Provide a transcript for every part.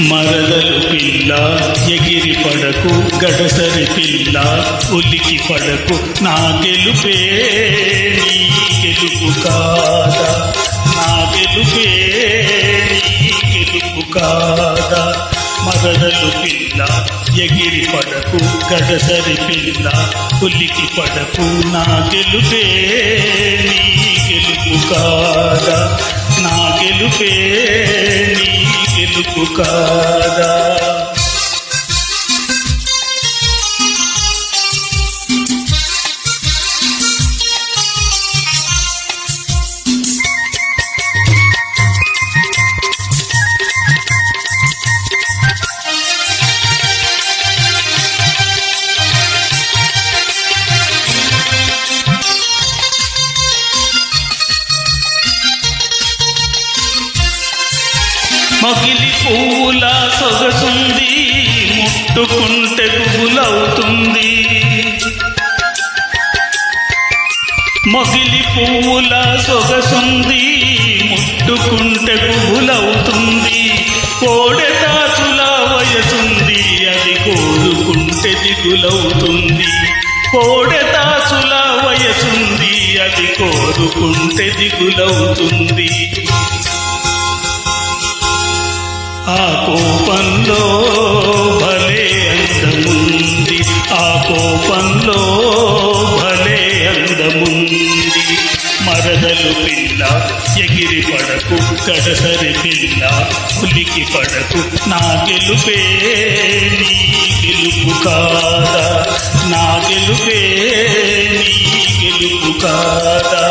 మరదలు పిల్ల ఎగిరి పడకు, గడసరి పిల్ల ఉలికి పడకు, నా గెలుపే నీ గెలుపు కాదా, నా గెలుపే నీ గెలుపు కాదా. మరదలు పిల్ల ఎగిరి పడకు, గడసరి పిల్ల ఉలికి పడకు, నా గెలుపే నీ గెలుపు కాదా, నా గెలుపే నీ గెలుపు కాదా. మగిలి పువ్వుల సొగసుంది, ముట్టుకుంటే గుబులవుతుంది. మగిలి పువ్వుల సొగసుంది, ముట్టుకుంటే గుబులవుతుంది. కోడెతాచుల వయసుంది, అది కోరుకుంటే దిగులవుతుంది. కోడెతాచుల వయసుంది, అది కోరుకుంటే దిగులవుతుంది. ఆ కోపంలో భలే అందముంది, ఆ కోపంలో భలే అందముంది. మరదలు పిల్ల ఎగిరి పడకు, గడసరి పిల్ల ఉలికి పడకు, నా గెలుపే నీ గెలుపు కాదా, నా గెలుపే నీ గెలుపు కాదా.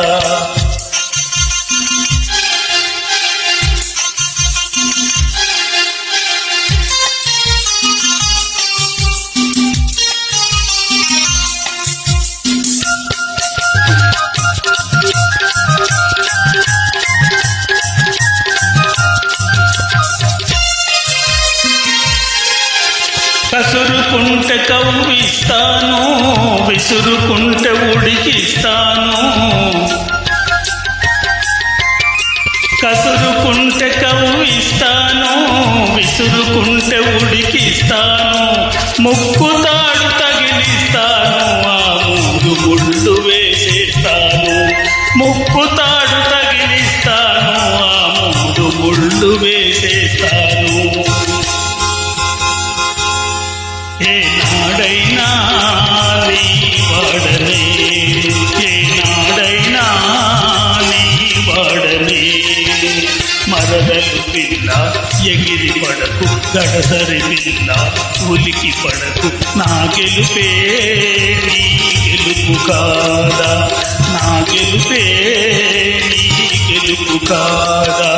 కసురుకుంటే కవ్విస్తాను, విసురుకుంటే ఉడికిస్తాను. కసురుకుంటే కవ్విస్తాను, విసురుకుంటే ఉడికిస్తాను. ముక్కుతాడు తగిలిస్తాను, ఆ మూడు ముళ్ళు వేసేస్తాను. ముక్కుతాడు తగిలిస్తాను, ఆ మూడు ముళ్ళు వేసేస్తాను. ఏనాడైనా నీ వాడనే, ఏనాడైనా నీ వాడనే. మరదలు పిల్ల ఎగిరి పడకు, గడసరి పిల్ల ఉలికి పడకు, నా గెలుపే నీ గెలుపు కాదా, నా గెలుపే నీ గెలుపు కాదా.